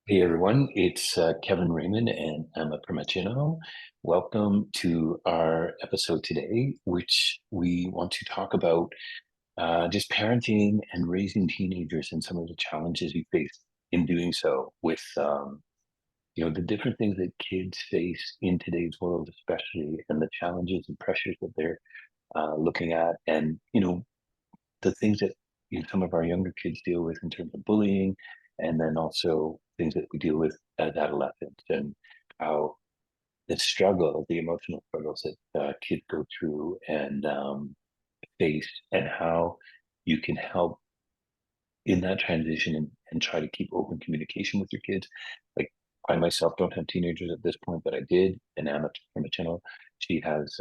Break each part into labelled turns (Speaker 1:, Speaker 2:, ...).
Speaker 1: Hey everyone, it's Kevin Raymond and Emma Primacino. Welcome to our episode today, which we want to talk about just parenting and raising teenagers and some of the challenges we face in doing so with, the different things that kids face in today's world, especially, and the challenges and pressures that they're looking at, and, the things that some of our younger kids deal with in terms of bullying, and then also things that we deal with as adolescents, and how the emotional struggles that kids go through and face, and how you can help in that transition and try to keep open communication with your kids. Like, I myself don't have teenagers at this point, but I did, and Anna from a channel. She has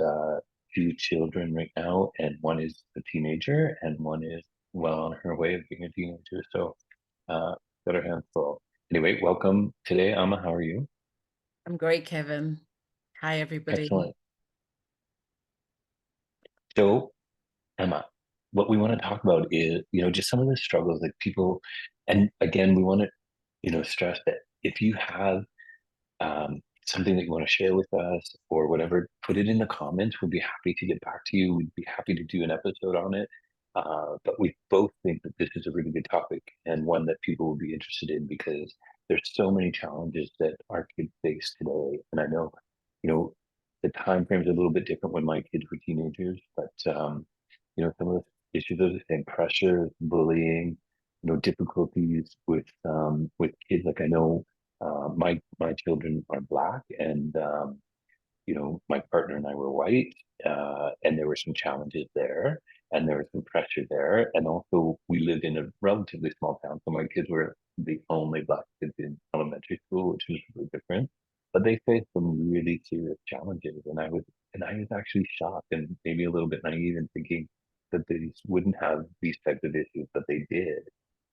Speaker 1: two children right now, and one is a teenager, and one is well on her way of being a teenager. So, got her hands full. Anyway, welcome today, Amma. How are you?
Speaker 2: I'm great, Kevin. Hi, everybody.
Speaker 1: Excellent. So, Emma, what we want to talk about is, just some of the struggles that people, and again, we want to, stress that if you have something that you want to share with us or whatever, put it in the comments. We'd be happy to get back to you. We'd be happy to do an episode on it. But we both think that this is a really good topic and one that people will be interested in because there's so many challenges that our kids face today. And I know, you know, the time frame is a little bit different when my kids were teenagers, but some of the issues are the same: pressure, bullying, difficulties with kids. Like, I know my children are black, and my partner and I were white, and there were some challenges there, and there was some pressure there, and also we lived in a relatively small town, so my kids were the only black kids in elementary school, which was really different. But they faced some really serious challenges, and I was actually shocked and maybe a little bit naive in thinking that they wouldn't have these types of issues, but they did,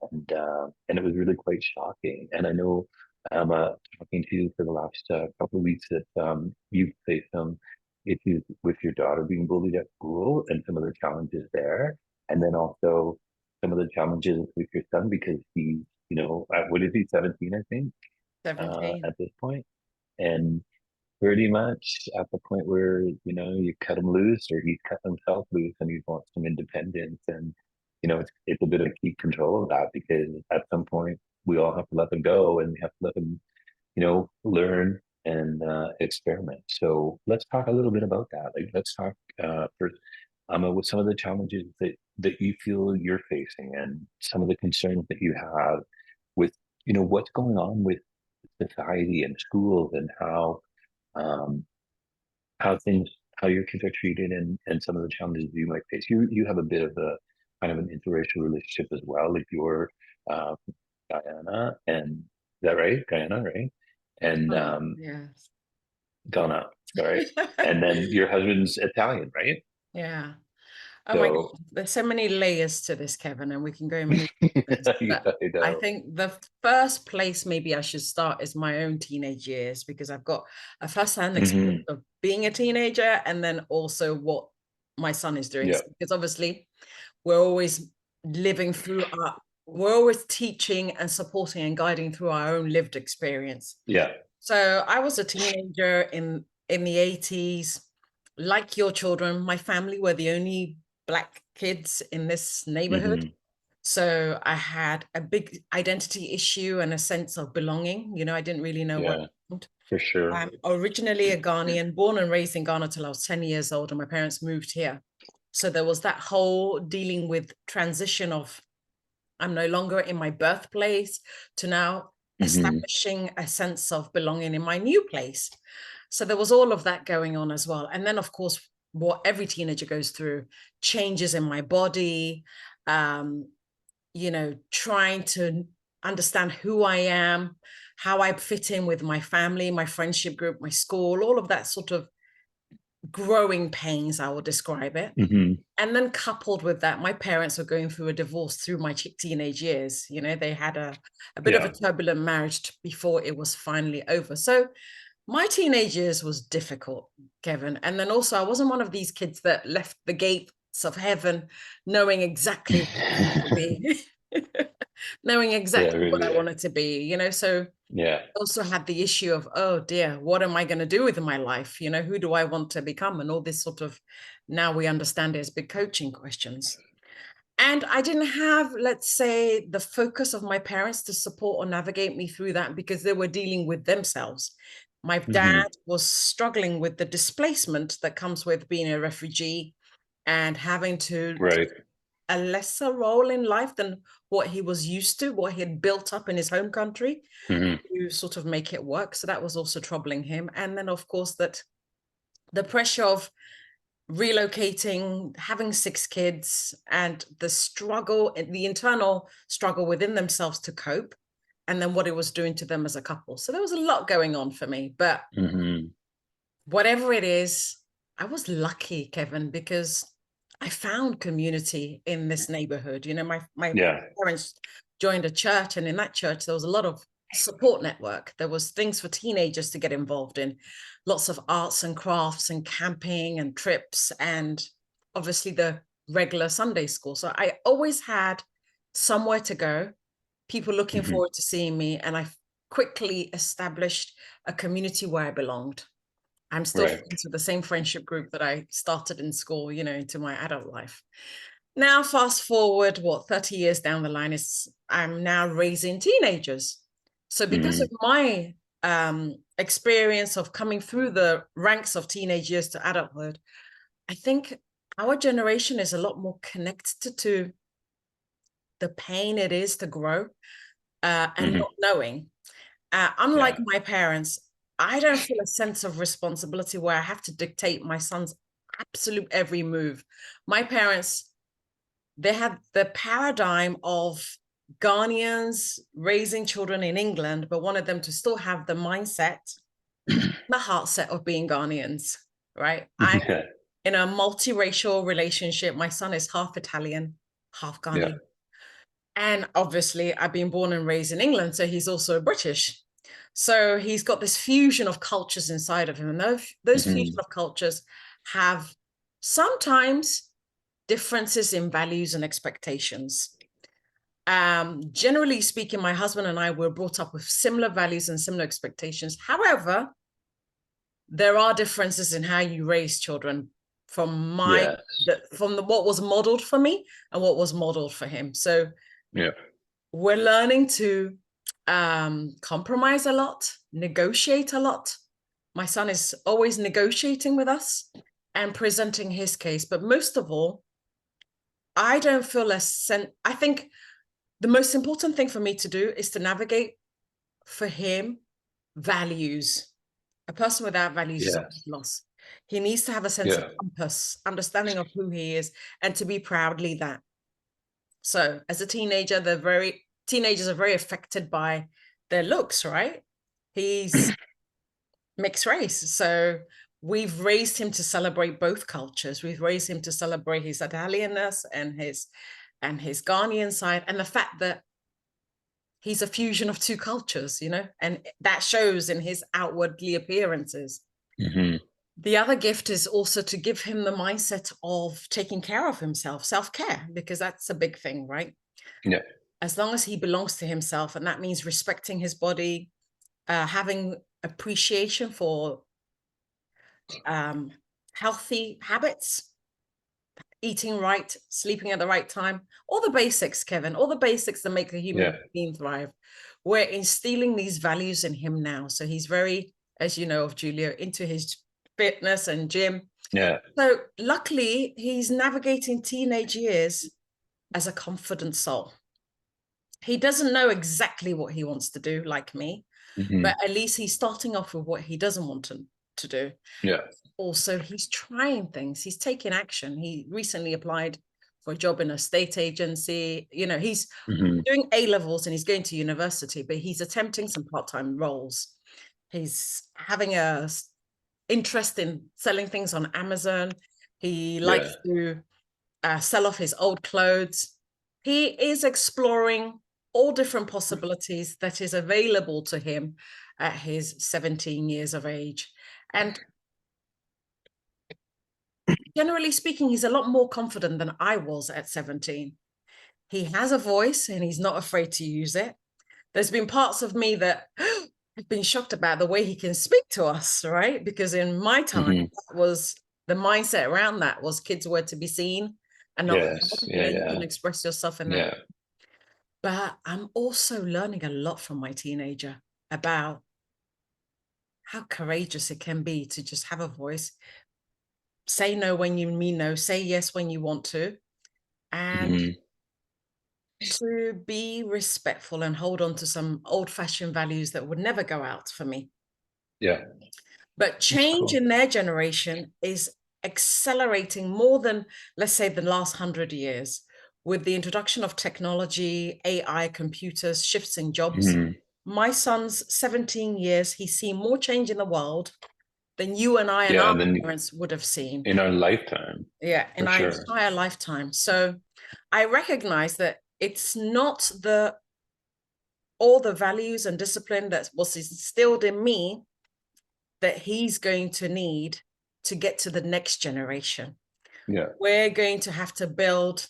Speaker 1: and it was really quite shocking. And I know talking to you for the last couple of weeks that you've faced some issues with your daughter being bullied at school and some of the challenges there. And then also some of the challenges with your son because he's, what is he, 17, I think,
Speaker 2: 17.
Speaker 1: at this point. And pretty much at the point where, you cut him loose or he's cut himself loose and he wants some independence. And, it's a bit of keep control of that because at some point we all have to let them go and we have to let them learn and experiment. So let's talk a little bit about that. Like, let's talk first, with some of the challenges that you feel you're facing and some of the concerns that you have with, what's going on with society and schools and um, how your kids are treated and some of the challenges you might face. You have a bit of a kind of an interracial relationship as well. Like, you're uh, Guyana, and is that right? Guyana, right? And
Speaker 2: Oh, yes.
Speaker 1: Ghana, sorry. And then your husband's Italian, right?
Speaker 2: Yeah. Oh my God.
Speaker 1: So
Speaker 2: There's so many layers to this, Kevin, and we can go in many directions.
Speaker 1: yeah,
Speaker 2: But
Speaker 1: I
Speaker 2: I
Speaker 1: know.
Speaker 2: think the first place maybe I should start is my own teenage years because I've got a first-hand experience
Speaker 1: Hmm.
Speaker 2: of being a teenager and then also what my son is doing.
Speaker 1: Yeah,
Speaker 2: Because obviously we're always living through we're always teaching and supporting and guiding through our own lived experience.
Speaker 1: yeah.
Speaker 2: So I was a teenager in the 80s. Like your children, my family were the only black kids in this neighborhood.
Speaker 1: Hmm.
Speaker 2: So I had a big identity issue and a sense of belonging. I didn't really know where I
Speaker 1: Yeah,
Speaker 2: belonged.
Speaker 1: for sure.
Speaker 2: I'm originally a Ghanaian, born and raised in Ghana till I was 10 years old, and my parents moved here. So there was that whole dealing with transition of I'm no longer in my birthplace to now
Speaker 1: Hmm.
Speaker 2: establishing a sense of belonging in my new place. So there was all of that going on as well. And then, of course, what every teenager goes through changes in my body, um, trying to understand who I am, how I fit in with my family, my friendship group, my school, all of that sort of growing pains, I will describe it.
Speaker 1: Hmm.
Speaker 2: And then coupled with that, my parents were going through a divorce through my teenage years. They had a bit of a
Speaker 1: Yeah.
Speaker 2: turbulent marriage before it was finally over. So my teenage years was difficult, Kevin. And then also, I wasn't one of these kids that left the gates of heaven knowing exactly what it was going to be. knowing
Speaker 1: Yeah,
Speaker 2: exactly what I
Speaker 1: really.
Speaker 2: wanted to be, so
Speaker 1: Yeah.
Speaker 2: also had the issue of, oh dear, what am I going to do with my life? Who do I want to become? And all this sort of, now we understand it as big coaching questions. And I didn't have, let's say, the focus of my parents to support or navigate me through that because they were dealing with themselves. My dad
Speaker 1: Hmm.
Speaker 2: was struggling with the displacement that comes with being a refugee and having to
Speaker 1: Right.
Speaker 2: a lesser role in life than what he was used to, what he had built up in his home country,
Speaker 1: Hmm.
Speaker 2: to sort of make it work. So that was also troubling him. And then, of course, that the pressure of relocating, having 6 kids, and the struggle, the internal struggle within themselves to cope, and then what it was doing to them as a couple. So there was a lot going on for me. But
Speaker 1: Hmm.
Speaker 2: whatever it is, I was lucky, Kevin, because I found community in this neighborhood. My
Speaker 1: Yeah.
Speaker 2: parents joined a church, and in that church, there was a lot of support network. There was things for teenagers to get involved in, lots of arts and crafts and camping and trips, and obviously the regular Sunday school. So I always had somewhere to go, people looking
Speaker 1: Hmm.
Speaker 2: forward to seeing me, and I quickly established a community where I belonged. I'm still
Speaker 1: Right.
Speaker 2: friends with the same friendship group that I started in school, into my adult life. Now, fast forward, 30 years down the line, I'm now raising teenagers. So because of
Speaker 1: Hmm.
Speaker 2: my experience of coming through the ranks of teenage years to adulthood, I think our generation is a lot more connected to the pain it is to grow and
Speaker 1: Hmm.
Speaker 2: not knowing. Unlike
Speaker 1: Yeah.
Speaker 2: my parents, I don't feel a sense of responsibility where I have to dictate my son's absolute every move. My parents, they had the paradigm of Ghanaians raising children in England, but wanted them to still have the mindset, the heart set of being Ghanaians, right? I'm
Speaker 1: Yeah.
Speaker 2: in a multiracial relationship. My son is half Italian, half
Speaker 1: Yeah.
Speaker 2: Ghanaian. And obviously, I've been born and raised in England, so he's also British. So he's got this fusion of cultures inside of him. And those fusion
Speaker 1: Hmm.
Speaker 2: of cultures have sometimes differences in values and expectations. Generally speaking, my husband and I were brought up with similar values and similar expectations. However, there are differences in how you raise children from
Speaker 1: Yeah.
Speaker 2: what was modeled for me and what was modeled for him. So
Speaker 1: Yeah.
Speaker 2: we're learning to compromise a lot, negotiate a lot. My son is always negotiating with us and presenting his case. But most of all, I don't feel I think the most important thing for me to do is to navigate for him values. A person without values is
Speaker 1: Yeah.
Speaker 2: always lost. He needs to have a sense of
Speaker 1: Yeah.
Speaker 2: compass, understanding of who he is, and to be proudly that. So as a teenager, teenagers are very affected by their looks, right? He's mixed race. So we've raised him to celebrate both cultures. We've raised him to celebrate his Italianness and his Ghanaian side, and the fact that he's a fusion of two cultures, and that shows in his outwardly appearances.
Speaker 1: Hmm.
Speaker 2: The other gift is also to give him the mindset of taking care of himself, self-care, because that's a big thing, right?
Speaker 1: Yeah.
Speaker 2: As long as he belongs to himself, and that means respecting his body, having appreciation for um, healthy habits, eating right, sleeping at the right time, all the basics, Kevin, all the basics that make a
Speaker 1: Yeah.
Speaker 2: human being thrive. We're instilling these values in him now. So he's very, as you know of Julia, into his fitness and gym.
Speaker 1: Yeah.
Speaker 2: So luckily, he's navigating teenage years as a confident soul. He doesn't know exactly what he wants to do, like me,
Speaker 1: Hmm.
Speaker 2: but at least he's starting off with what he doesn't want to do.
Speaker 1: Yeah.
Speaker 2: Also, he's trying things, he's taking action. He recently applied for a job in a state agency. He's
Speaker 1: Hmm.
Speaker 2: doing A levels and he's going to university, but he's attempting some part-time roles. He's having a interest in selling things on Amazon. He
Speaker 1: Yeah.
Speaker 2: likes to sell off his old clothes. He is exploring all different possibilities that is available to him at his 17 years of age. And generally speaking, he's a lot more confident than I was at 17. He has a voice and he's not afraid to use it. There's been parts of me that have been shocked about the way he can speak to us, right? Because in my time,
Speaker 1: Hmm.
Speaker 2: that was the mindset around that was kids were to be seen and not
Speaker 1: Yes.
Speaker 2: heard. You
Speaker 1: Yeah.
Speaker 2: know, you
Speaker 1: Yeah.
Speaker 2: can express yourself in that.
Speaker 1: Yeah.
Speaker 2: But I'm also learning a lot from my teenager about how courageous it can be to just have a voice, say no when you mean no, say yes when you want to, and
Speaker 1: Hmm.
Speaker 2: to be respectful and hold on to some old-fashioned values that would never go out for me.
Speaker 1: Yeah.
Speaker 2: But
Speaker 1: That's
Speaker 2: change
Speaker 1: cool.
Speaker 2: in their generation is accelerating more than, let's say, the last 100 years. With the introduction of technology, AI, computers, shifts in jobs.
Speaker 1: Hmm.
Speaker 2: My son's 17 years, he's seen more change in the world than you and I and
Speaker 1: Yeah.
Speaker 2: our
Speaker 1: Then
Speaker 2: parents would have seen.
Speaker 1: in our lifetime,
Speaker 2: Yeah, in
Speaker 1: for
Speaker 2: our
Speaker 1: sure.
Speaker 2: entire lifetime. So I recognize that it's not all the values and discipline that was instilled in me that he's going to need to get to the next generation.
Speaker 1: Yeah.
Speaker 2: We're going to have to build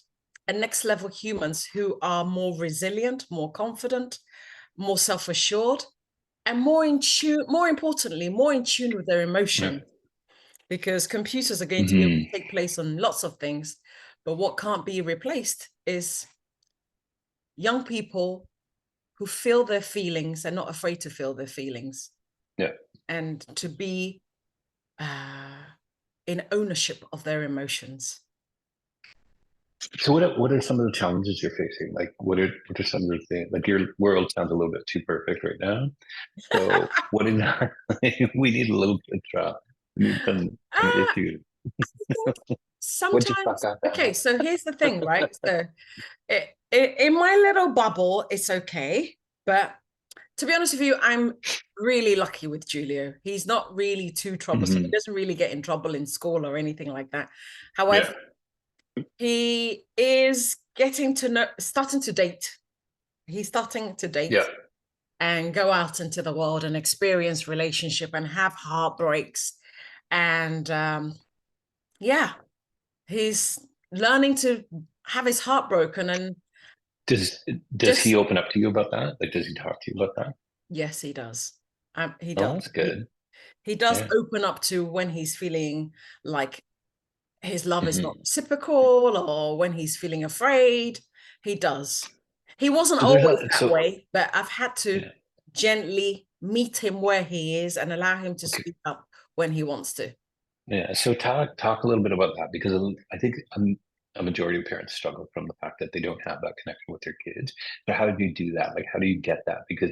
Speaker 2: a next level humans who are more resilient, more confident, more self-assured, and more in tune, more importantly, more in tune with their
Speaker 1: Yeah.
Speaker 2: emotion. Because computers are going to be able
Speaker 1: Hmm.
Speaker 2: to take place on lots of things, but what can't be replaced is young people who feel their feelings and not afraid to feel their feelings,
Speaker 1: Yeah.
Speaker 2: and to be uh, in ownership of their emotions.
Speaker 1: So what are some of the challenges you're facing? Like what are some of the things, like your world sounds a little bit too perfect right now. So what exactly we need a little bit of we need some
Speaker 2: Ah,
Speaker 1: issues. What you fuck
Speaker 2: sometimes,
Speaker 1: up
Speaker 2: okay,
Speaker 1: at?
Speaker 2: so here's the thing, right? So in my little bubble, it's okay. But to be honest with you, I'm really lucky with Julio. He's not really too troublesome. He
Speaker 1: Hmm.
Speaker 2: doesn't really get in trouble in school or anything like that.
Speaker 1: Yeah.
Speaker 2: However, he is getting to know, starting to date. He's starting to
Speaker 1: Yeah.
Speaker 2: date and go out into the world and experience relationship and have heartbreaks. And yeah, he's learning to have his heart broken and
Speaker 1: Does does he
Speaker 2: just,
Speaker 1: open up to you about that? Like, does he talk to you about that?
Speaker 2: yes, he does. He
Speaker 1: Oh,
Speaker 2: does.
Speaker 1: that's good.
Speaker 2: He does
Speaker 1: Yeah.
Speaker 2: open up to when he's feeling like his love is not
Speaker 1: Hmm.
Speaker 2: reciprocal or when he's feeling afraid. He does. He wasn't
Speaker 1: So there's
Speaker 2: always
Speaker 1: a
Speaker 2: that
Speaker 1: so
Speaker 2: way, but I've had to
Speaker 1: yeah.
Speaker 2: gently meet him where he is and allow him to
Speaker 1: Okay.
Speaker 2: speak up when he wants to.
Speaker 1: Yeah. So talk a little bit about that because I think a majority of parents struggle from the fact that they don't have that connection with their kids. But how do you do that? Like, how do you get that? Because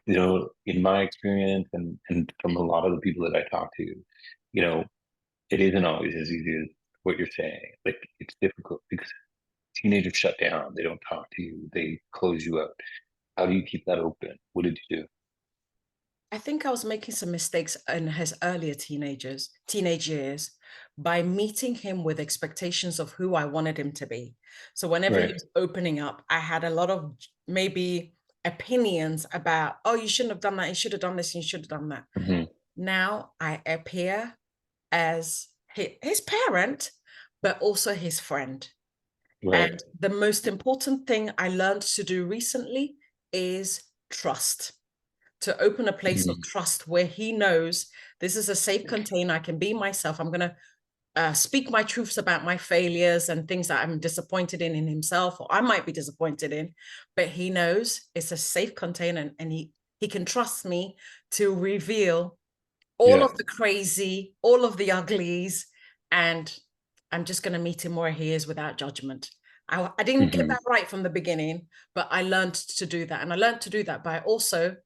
Speaker 1: in my experience and from a lot of the people that I talk to, it isn't always as easy as what you're saying. Like, it's difficult because teenagers shut down. They don't talk to you. They close you out. How do you keep that open? What did you do?
Speaker 2: I think I was making some mistakes in his earlier teenage years by meeting him with expectations of who I wanted him to be. So whenever he
Speaker 1: Right.
Speaker 2: was opening up, I had a lot of maybe opinions about, oh, you shouldn't have done that, you should have done this, you should have done that.
Speaker 1: Hmm.
Speaker 2: Now I appear as his parent, but also his friend.
Speaker 1: Right.
Speaker 2: And the most important thing I learned to do recently is trust, to open a place of
Speaker 1: Hmm.
Speaker 2: trust where he knows this is a safe container. I can be myself. I'm going to speak my truths about my failures and things that I'm disappointed in himself, or I might be disappointed in, but he knows it's a safe container and he can trust me to reveal all
Speaker 1: Yeah.
Speaker 2: of the crazy, all of the uglies, and I'm just going to meet him where he is without judgment. I didn't get
Speaker 1: Hmm.
Speaker 2: that right from the beginning, but I learned to do that. And I learned to do that by also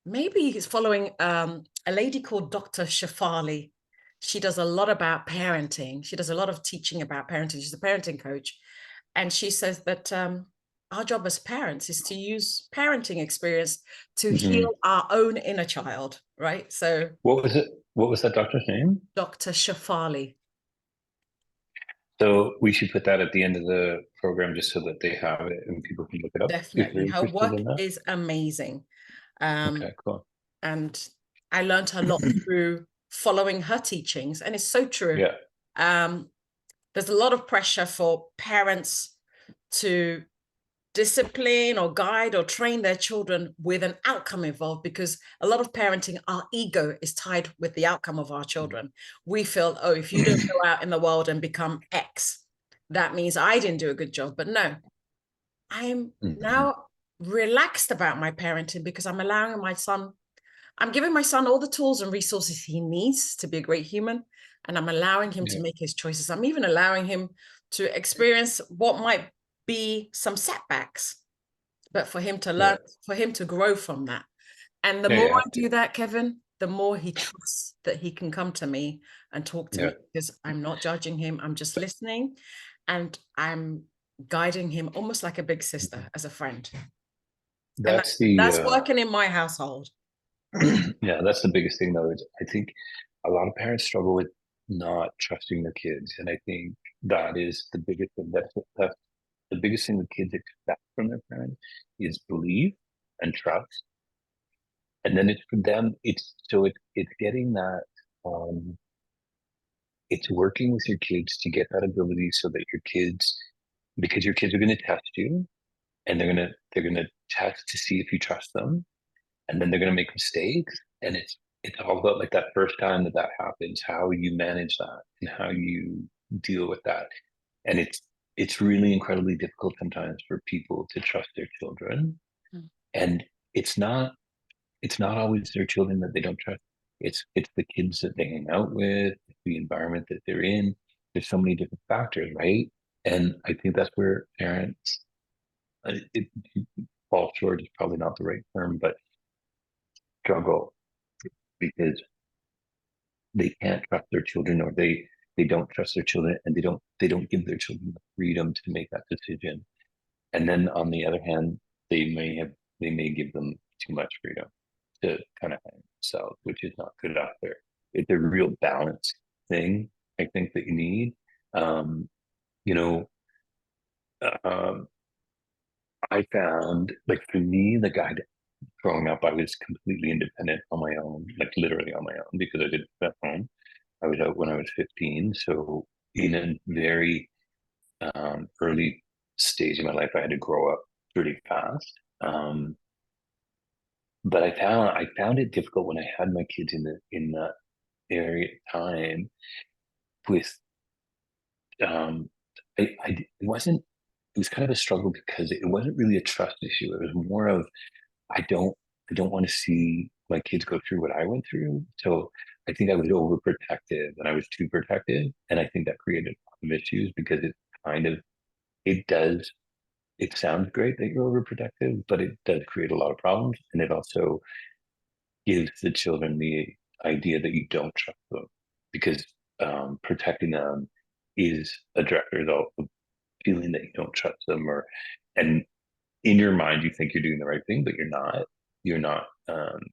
Speaker 2: maybe he's following a lady called Dr. Shafali. She does a lot about parenting. She does a lot of teaching about parenting. She's a parenting coach. And she says that our job as parents is to use parenting experience to
Speaker 1: Hmm.
Speaker 2: heal our own inner child, right? So
Speaker 1: What was it? What was that doctor's name?
Speaker 2: Dr. Shafali,
Speaker 1: So we should put that at the end of the program just so that they have it and people can look it up if they're
Speaker 2: definitely. Her
Speaker 1: interested
Speaker 2: work
Speaker 1: in that.
Speaker 2: is amazing. Um,
Speaker 1: Okay, cool.
Speaker 2: and I learned a lot through following her teachings. And it's so true.
Speaker 1: Yeah.
Speaker 2: Um, there's a lot of pressure for parents to discipline or guide or train their children with an outcome involved, because a lot of parenting, our ego is tied with the outcome of our children. We feel, oh, if you don't go out in the world and become X, that means I didn't do a good job. But no, I'm
Speaker 1: Mhm.
Speaker 2: now relaxed about my parenting because I'm allowing my son, I'm giving my son all the tools and resources he needs to be a great human. And I'm allowing him to
Speaker 1: Yeah,
Speaker 2: make his choices. I'm even allowing him to experience what might be some setbacks, but for him to
Speaker 1: yeah,
Speaker 2: learn, for him to grow from that. And the
Speaker 1: yeah. You
Speaker 2: more I
Speaker 1: have to.
Speaker 2: do that, Kevin, the more he trusts that he can come to me and talk to
Speaker 1: Yeah,
Speaker 2: me, because I'm not judging him. I'm just listening, and I'm guiding him almost like a big sister, as a friend. And
Speaker 1: that's the
Speaker 2: that's working in my household.
Speaker 1: yeah, that's the biggest thing though. Is I think a lot of parents struggle with not trusting their kids, and I think that is the biggest thing. That's the biggest thing the kids expect from their parents is belief and trust, and then it's for them. It's getting that. Um, it's working with your kids to get that ability so that your kids, because your kids are going to test you, and they're gonna test to see if you trust them, and then they're going to make mistakes, and it's all about like that first time that happens, how you manage that and how you deal with that. And it's really incredibly difficult sometimes for people to trust their children,
Speaker 2: Mm.
Speaker 1: and it's not it's not always their children that they don't trust. It's the kids that they hang out with, the environment that they're in. There's so many different factors, right? And I think that's where parents, it fall short is probably not the right term, but struggle because they can't trust their children, or they don't trust their children, and they don't give their children the freedom to make that decision. And then on the other hand, they may give them too much freedom to kind of hang themselves, which is not good out there. It's a real balance thing, I think, that you need. um you know um I found, like, for me, the guy, growing up, I was completely independent on my own, like literally on my own, because I did it at home. I was out when I was 15. So in a very early stage in my life, I had to grow up pretty fast. But I found it difficult when I had my kids in that area time with um it wasn't, it was kind of a struggle because it wasn't really a trust issue. It was more of, I don't I don't want to see my kids go through what I went through. So I think I was overprotective and I was too protective. And I think that created a lot of issues because kind of it does it sounds great that you're overprotective, but it does create a lot of problems. And it also gives the children the idea that you don't trust them, because protecting them is a direct result of feeling that you don't trust them, or and in your mind you think you're doing the right thing, but you're not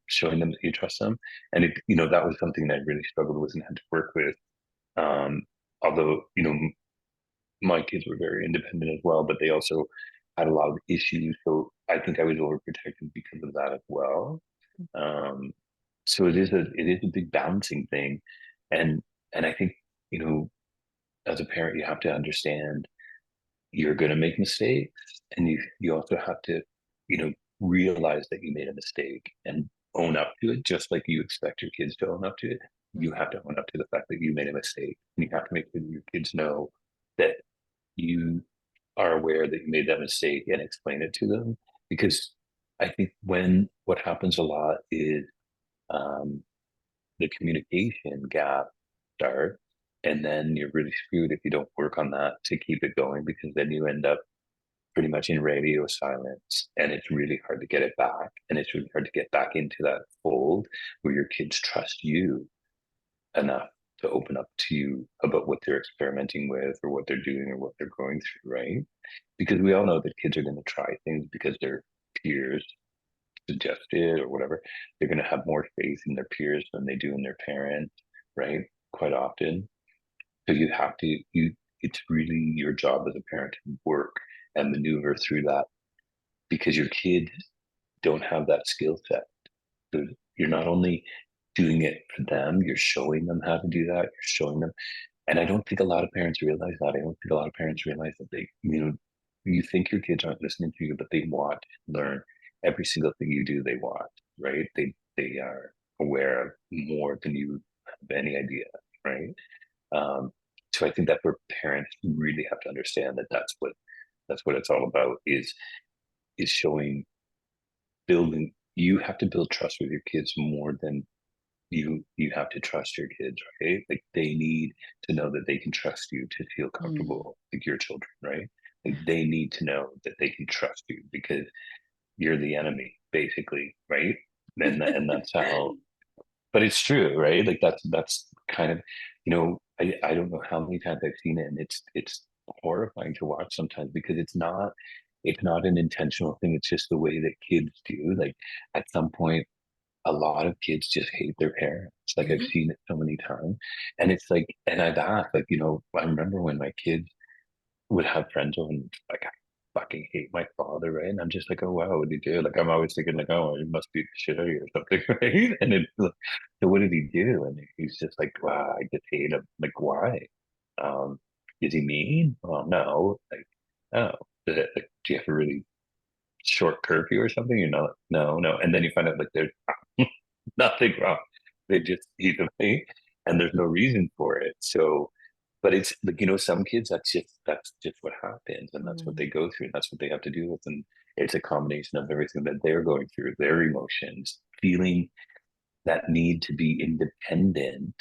Speaker 1: showing them that you trust them. And that was something that I really struggled with and had to work with. Although my kids were very independent as well, but they also had a lot of issues, so I think I was overprotected because of that as well. um, so it is a big balancing thing. And I think, you know as a parent, you have to understand you're going to make mistakes, and you also have to, realize that you made a mistake and own up to it, just like you expect your kids to own up to it. You have to own up to the fact that you made a mistake, and you have to make sure that your kids know that you are aware that you made that mistake, and explain it to them. Because I think when what happens a lot is, um, the communication gap starts, and then you're really screwed if you don't work on that to keep it going, because then you end up pretty much in radio silence, and it's really hard to get it back, and it's really hard to get back into that fold where your kids trust you enough to open up to you about what they're experimenting with, or what they're doing, or what they're going through, right? Because we all know that kids are going to try things because their peers suggest it or whatever. They're going to have more faith in their peers than they do in their parents, right? Quite often. So you have to, it's really your job as a parent to work and maneuver through that, because your kids don't have that skill set. So you're not only doing it for them, you're showing them how to do that. You're showing them. And I don't think a lot of parents realize that. I don't think a lot of parents realize that they, you think your kids aren't listening to you, but they watch, learn every single thing you do. They watch, right? They are aware of more than you have any idea, right? Um, so I think that's where parents really have to understand that that's what it's all about is showing, building. You have to build trust with your kids more than you have to trust your kids, right? Like they need to know that they can trust you to feel
Speaker 2: Mm.
Speaker 1: comfortable, like your children, right? Like they need to know that they can trust you because you're the enemy, basically, right? And that's how. But it's true, right? Like that's kind of, I don't know how many times I've seen it, and it's horrifying to watch sometimes because it's not an intentional thing. It's just the way that kids do. Like at some point a lot of kids just hate their parents. Like I've
Speaker 2: Mhm.
Speaker 1: seen it so many times. And it's like, and I've asked, like, I remember when my kids would have friends over and like, I fucking hate my father, right? And I'm just like, oh wow, what did he do? Like I'm always thinking like, oh, he must be the shit out of you or something, right? And it's like, so what did he do? And he's just like, wow, I just hate him. Like, why? Um, is he mean? Well, no. Like, oh, like, do you have a really short curfew or something? You're not, no, no. And then you find out like there's nothing wrong. They just eat away and there's no reason for it. So, but it's like, some kids, that's just what happens and that's what they
Speaker 2: Mm.
Speaker 1: go through. And that's what they have to deal with. And it's a combination of everything that they're going through, their emotions, feeling that need to be independent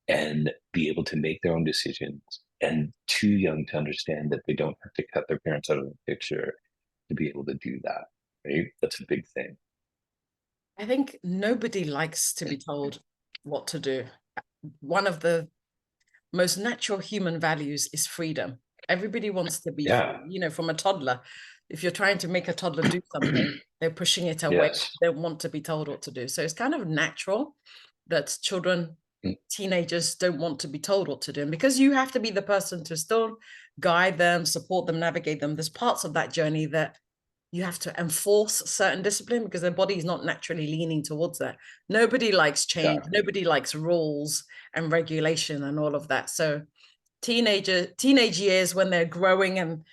Speaker 1: and be able to make their own decisions and too young to understand that they don't have to cut their parents out of the picture to be able to do that. Right? That's a big thing.
Speaker 2: I think nobody likes to be told what to do. One of the most natural human values is freedom. Everybody wants to be free,
Speaker 1: Yeah.
Speaker 2: from a toddler. If you're trying to make a toddler do something, they're pushing it away.
Speaker 1: Yes.
Speaker 2: They don't want to be told what to do. So it's kind of natural that children,
Speaker 1: Mm.
Speaker 2: teenagers don't want to be told what to do. And because you have to be the person to still guide them, support them, navigate them, there's parts of that journey that you have to enforce certain discipline because their body is not naturally leaning towards that. Nobody likes change.
Speaker 1: Exactly.
Speaker 2: Nobody likes rules and regulation and all of that. So teenage years when they're growing and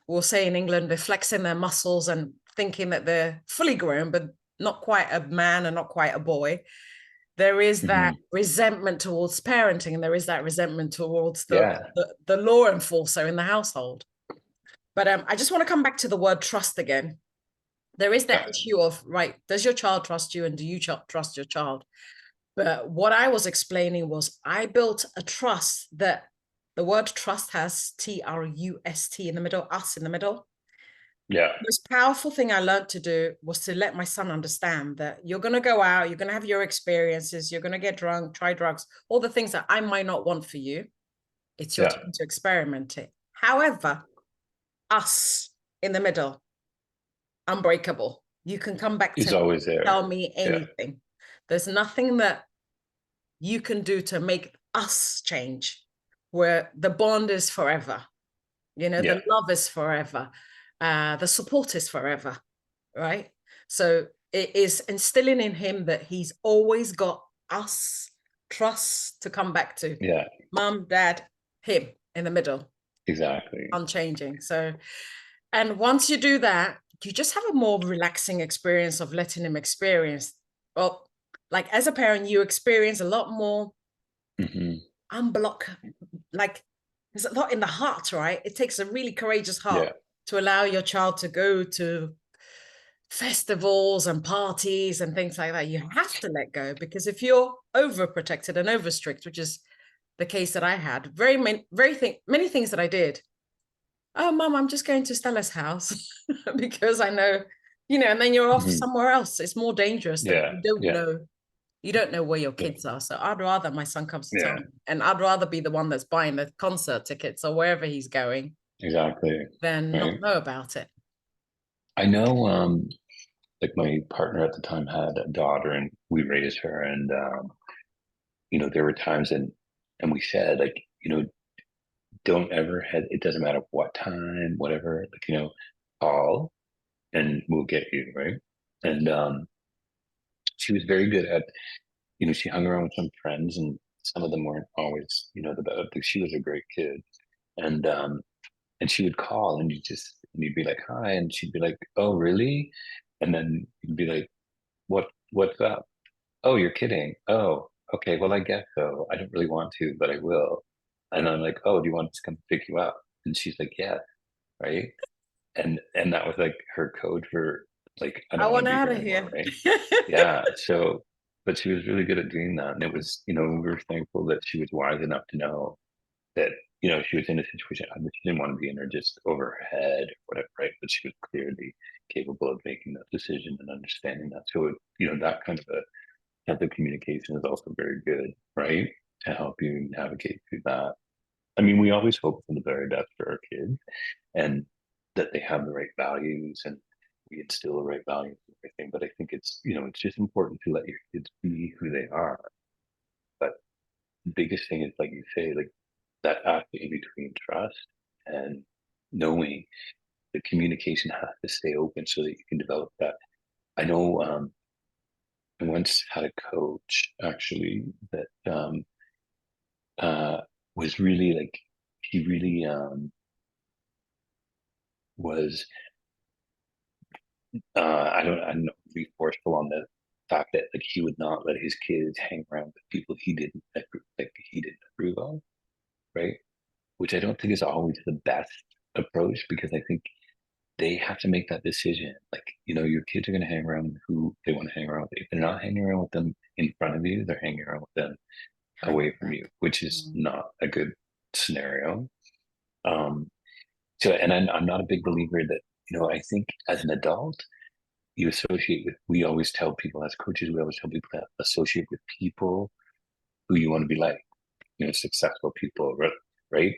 Speaker 2: we'll say in England, they're flexing their muscles and thinking that they're fully grown, but not quite a man and not quite a boy. There is that
Speaker 1: Hmm.
Speaker 2: resentment towards parenting, and there is that resentment towards the,
Speaker 1: Yeah.
Speaker 2: the, the law enforcer in the household. But I just want to come back to the word trust again. There is that
Speaker 1: Yeah.
Speaker 2: issue of, right, does your child trust you and do you trust your child? But what I was explaining was I built a trust that the word trust has TRUST in the middle, us in the middle.
Speaker 1: Yeah.
Speaker 2: The most powerful thing I learned to do was to let my son understand that you're going to go out, you're going to have your experiences, you're going to get drunk, try drugs, all the things that I might not want for you. It's your
Speaker 1: Yeah.
Speaker 2: time to experiment it. However, us in the middle, unbreakable. You can come back to
Speaker 1: He's
Speaker 2: me,
Speaker 1: always there.
Speaker 2: tell me
Speaker 1: Yeah.
Speaker 2: anything. There's nothing that you can do to make us change, where the bond is forever.
Speaker 1: Yeah.
Speaker 2: The love is forever. The support is forever, right? So it is instilling in him that he's always got us, trust to come back to.
Speaker 1: Yeah.
Speaker 2: Mom, dad, him in the middle,
Speaker 1: Exactly.
Speaker 2: unchanging. So, and once you do that, you just have a more relaxing experience of letting him experience. Well, like as a parent, you experience a lot more
Speaker 1: Hmm.
Speaker 2: unblock, like there's a lot in the heart, right? It takes a really courageous heart
Speaker 1: Yeah.
Speaker 2: to allow your child to go to festivals and parties and things like that. You have to let go because if you're overprotected and over strict, which is the case that I had, many things that I did. Oh, mom, I'm just going to Stella's house because I know, and then you're off
Speaker 1: Hmm.
Speaker 2: somewhere else. It's more dangerous that
Speaker 1: Yeah.
Speaker 2: you don't
Speaker 1: Yeah.
Speaker 2: know. You don't know where your
Speaker 1: Yeah.
Speaker 2: kids are. So I'd rather my son comes to
Speaker 1: Yeah.
Speaker 2: town and I'd rather be the one that's buying the concert tickets or wherever he's going
Speaker 1: Exactly.
Speaker 2: than not
Speaker 1: Right.
Speaker 2: know about it.
Speaker 1: I know, like my partner at the time had a daughter and we raised her and, there were times and we said like, don't ever head, it doesn't matter what time, whatever, like, call and we'll get you, right? And she was very good at, she hung around with some friends and some of them weren't always, the best. Like she was a great kid. And and she would call, and and you'd be like, hi, and she'd be like, oh, really? And then you'd be like, what's up? Oh, you're kidding. Oh, okay. Well, I guess so. I don't really want to, but I will. And I'm like, oh, do you want us to come pick you up? And she's like, yeah, right. And that was like her code for like, I
Speaker 2: I
Speaker 1: don't want
Speaker 2: want
Speaker 1: to be
Speaker 2: out
Speaker 1: here
Speaker 2: of
Speaker 1: anymore,
Speaker 2: here.
Speaker 1: right? Yeah. So, but she was really good at doing that. And it was, we were thankful that she was wise enough to know that, she was in a situation that she didn't want to be in, or just over her head or whatever, right? But she was clearly capable of making that decision and understanding that. So, that kind of a type of communication is also very good, right? To help you navigate through that. I mean, we always hope for the very best for our kids, and that they have the right values, and we instill the right values and everything. But I think it's just important to let your kids be who they are. But the biggest thing is, like you say, like that act in between trust and knowing the communication has to stay open so that you can develop that. I know I once had a coach actually that uh, was really like, he really was I don't know, be forceful on the fact that like he would not let his kids hang around with people he didn't approve of, right? Which I don't think is always the best approach, because I think they have to make that decision. Like, your kids are going to hang around with who they want to hang around with. If they're not hanging around with them in front of you, they're hanging around with them
Speaker 2: Hang
Speaker 1: away from
Speaker 2: back.
Speaker 1: you, which is
Speaker 2: Mm.
Speaker 1: not a good scenario. Um, so, and I'm not a big believer that, I think as an adult, we always tell people as coaches, we always tell people to associate with people who you want to be like, successful people, right?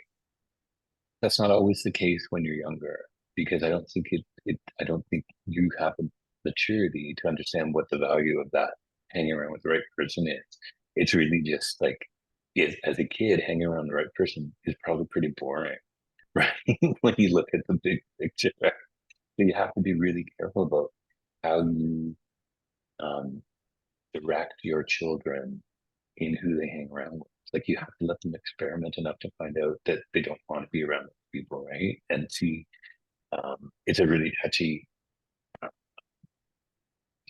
Speaker 1: That's not always the case when you're younger, because I don't think you have the maturity to understand what the value of that hanging around with the right person is. It's really just like, as a kid, hanging around the right person is probably pretty boring, right? When you look at the big picture. So you have to be really careful about how you um, direct your children in who they hang around with. Like, you have to let them experiment enough to find out that they don't want to be around people, right? And see, it's a really touchy uh,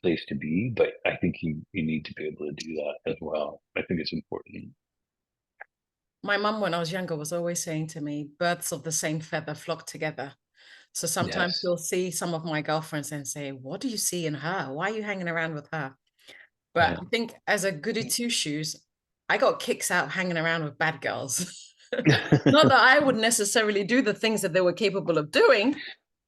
Speaker 1: place to be, but I think you need to be able to do that as well. I think it's important.
Speaker 2: My mum, when I was younger, was always saying to me, birds of the same feather flock together. So sometimes
Speaker 1: Yes.
Speaker 2: you'll see some of my girlfriends and say, what do you see in her? Why are you hanging around with her? But
Speaker 1: Yeah.
Speaker 2: I think as a goody two shoes, I got kicks out hanging around with bad girls. Not that I would necessarily do the things that they were capable of doing,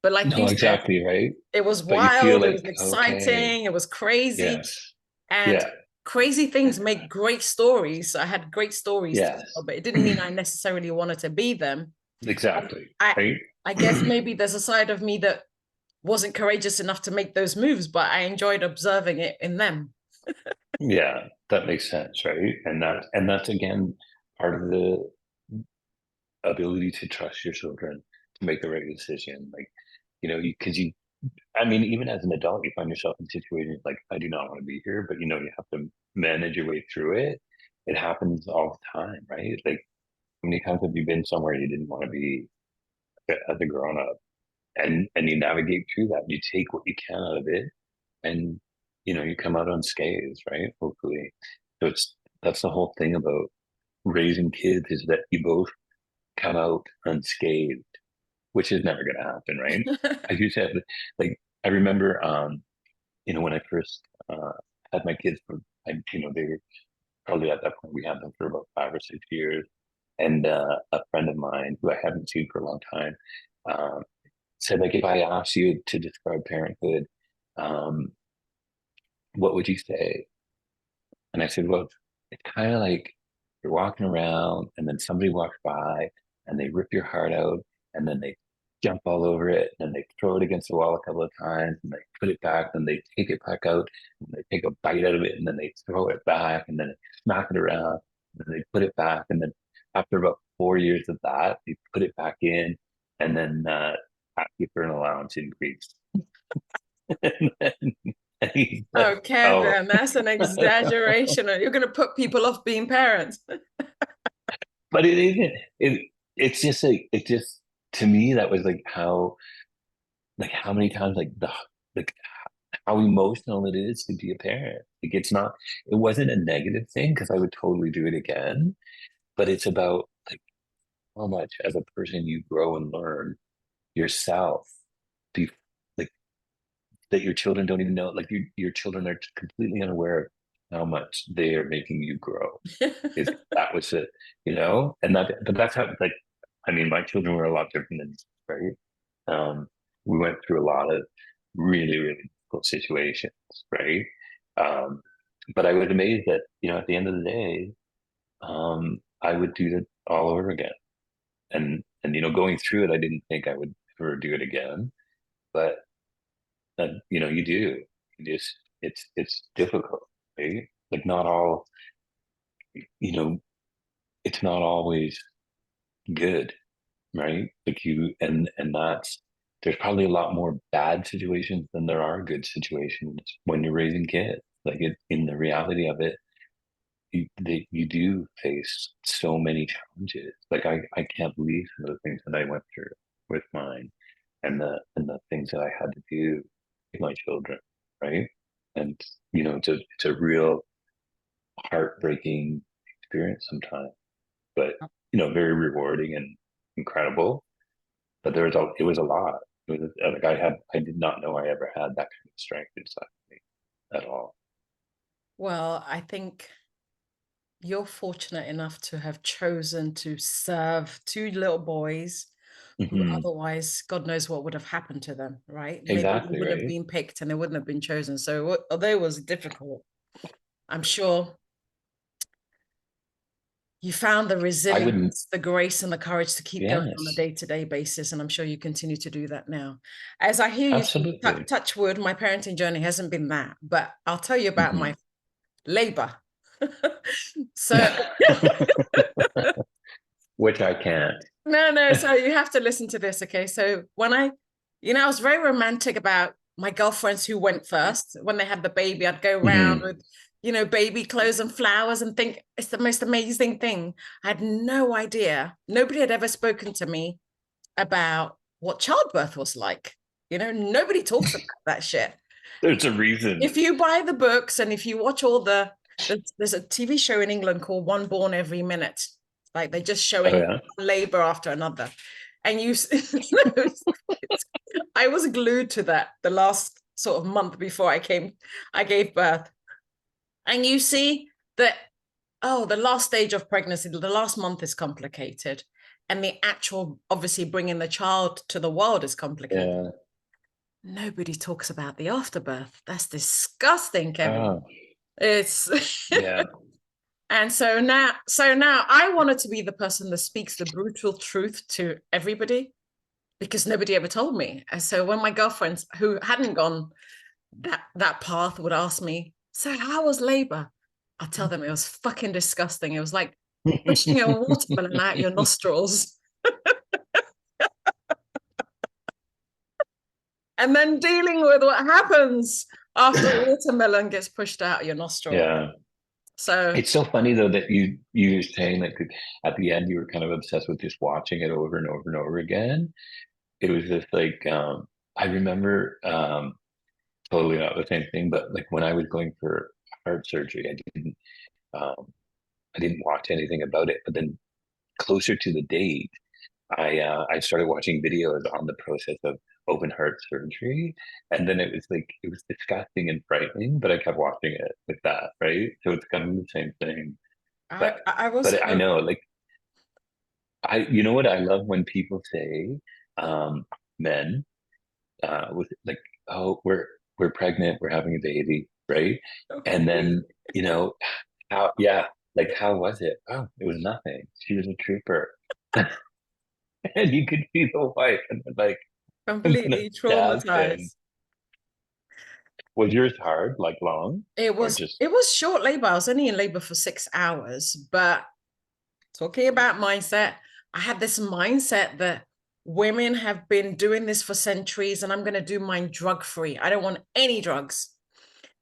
Speaker 2: but like
Speaker 1: No,
Speaker 2: you said,
Speaker 1: exactly, right.
Speaker 2: it was
Speaker 1: But you feel
Speaker 2: wild, it
Speaker 1: like,
Speaker 2: was
Speaker 1: okay,
Speaker 2: exciting, it was crazy.
Speaker 1: yes,
Speaker 2: And
Speaker 1: yeah,
Speaker 2: crazy things make great stories. I had great stories to tell,
Speaker 1: yes,
Speaker 2: but it didn't mean I necessarily wanted to be them. And
Speaker 1: exactly,
Speaker 2: I
Speaker 1: right.
Speaker 2: I guess maybe there's a side of me that wasn't courageous enough to make those moves, but I enjoyed observing it in them.
Speaker 1: Yeah, that makes sense, right? And that's again part of the ability to trust your children to make the right decision. Like, because I mean, even as an adult, you find yourself in situations like, I do not want to be here, but you have to manage your way through it. It happens all the time, right? Like, how many times have you been somewhere you didn't want to be as a grown up, and you navigate through that? You take what you can out of it, and you come out unscathed, right? Hopefully. So that's the whole thing about raising kids, is that you both come out unscathed, which is never going to happen, right? I used to have, like, I remember, when I first had my kids, they were probably at that point, we had them for about 5 or 6 years. And a friend of mine who I hadn't seen for a long time um, said, like, if I asked you to describe parenthood, um, what would you say? And I said, well, it's kind of like you're walking around and then somebody walks by and they rip your heart out, and then they jump all over it, and then they throw it against the wall a couple of times, and they put it back, and they take it back out, and they take a bite out of it, and then they throw it back, and then they smack it around, and then they put it back. And then after about 4 years of that, they put it back in, and then ask you for an allowance increase. and then, and he's like,
Speaker 2: Oh,
Speaker 1: oh.
Speaker 2: Kevin, that's an exaggeration. You're going to put people off being parents.
Speaker 1: But it isn't. It's just like, it just to me, that was like how many times like how emotional it is to be a parent. Like it wasn't a negative thing because I would totally do it again, but it's about like how much as a person you grow and learn yourself, be like that your children don't even know, like your children are completely unaware of how much they are making you grow. Is that was it, and but that's how, like, I mean, my children were a lot different than, right? We went through a lot of really, really difficult situations, right? Um, but I was amazed that, at the end of the day, I would do it all over again. And going through it, I didn't think I would ever do it again, but you do. It's difficult, right? Like not all, you know, it's not always good, right? Like and that's there's probably a lot more bad situations than there are good situations when you're raising kids. Like in the reality of it, you do face so many challenges. Like I can't believe some of the things that I went through with mine, and the things that I had to do with my children, right? And it's a real heartbreaking experience sometimes, but very rewarding and incredible. But it was a lot. It was like I did not know I ever had that kind of strength inside of me at all.
Speaker 2: Well, I think you're fortunate enough to have chosen to serve two little boys who
Speaker 1: Hmm.
Speaker 2: otherwise, God knows what would have happened to them, right? Maybe they
Speaker 1: Exactly,
Speaker 2: wouldn't have
Speaker 1: right.
Speaker 2: been picked and they wouldn't have been chosen. So although it was difficult, I'm sure you found the
Speaker 1: I wouldn't.
Speaker 2: resilience, the grace, and the courage to keep going on a
Speaker 1: Yes,
Speaker 2: day-to-day basis. And I'm sure you continue to do that now. As I hear you speak,
Speaker 1: absolutely.
Speaker 2: touch wood, my parenting journey hasn't been that, but I'll tell you about
Speaker 1: Hmm.
Speaker 2: my labor. So
Speaker 1: Which I can't.
Speaker 2: no, so you have to listen to this, okay? So when I was very romantic about my girlfriends who went first. When they had the baby, I'd go around
Speaker 1: Hmm.
Speaker 2: with, baby clothes and flowers and think it's the most amazing thing. I had no idea. Nobody had ever spoken to me about what childbirth was like. Nobody talks about that shit.
Speaker 1: There's a reason.
Speaker 2: If you buy the books and if you watch there's a TV show in England called One Born Every Minute. Like they're just
Speaker 1: Oh
Speaker 2: showing
Speaker 1: yeah.
Speaker 2: labor after another. And I was glued to that the last sort of month before I gave birth. And you see that, oh, the last stage of pregnancy, the last month is complicated. And the actual, obviously, bringing the child to the world is complicated.
Speaker 1: Yeah.
Speaker 2: Nobody talks about the afterbirth. That's disgusting, Kevin.
Speaker 1: Oh
Speaker 2: It's
Speaker 1: yeah.
Speaker 2: and so now I wanted to be the person that speaks the brutal truth to everybody because nobody ever told me. And so when my girlfriends who hadn't gone that path would ask me, so how was labor? I'll tell them it was fucking disgusting. It was like pushing a watermelon out your nostrils and then dealing with what happens after a watermelon gets pushed out of your nostril.
Speaker 1: Yeah.
Speaker 2: So
Speaker 1: It's so funny though that you were saying that at the end you were kind of obsessed with just watching it over and over and over again. It was just like I remember totally not the same thing, but like when I was going for heart surgery, um I didn't watch anything about it. But then closer to the date, I started watching videos on the process of open heart surgery, and then it was disgusting and frightening, but I kept watching it with that, right? So it's kind of the same thing.
Speaker 2: I
Speaker 1: But
Speaker 2: I was
Speaker 1: but I
Speaker 2: hooked.
Speaker 1: know, like, you know what I love when people say, men, with like, oh, we're pregnant, we're having a baby, right? And then how, yeah, like how was it? Oh, it was nothing. She was a trooper. And you could see the wife and like, I'm gonna
Speaker 2: Completely
Speaker 1: stab him.
Speaker 2: traumatized.
Speaker 1: Was yours hard, like long,
Speaker 2: It
Speaker 1: or
Speaker 2: was
Speaker 1: just
Speaker 2: it was short labor. I was only in labor for 6 hours, but talking about mindset, I had this mindset that women have been doing this for centuries and I'm going to do mine drug free. I don't want any drugs.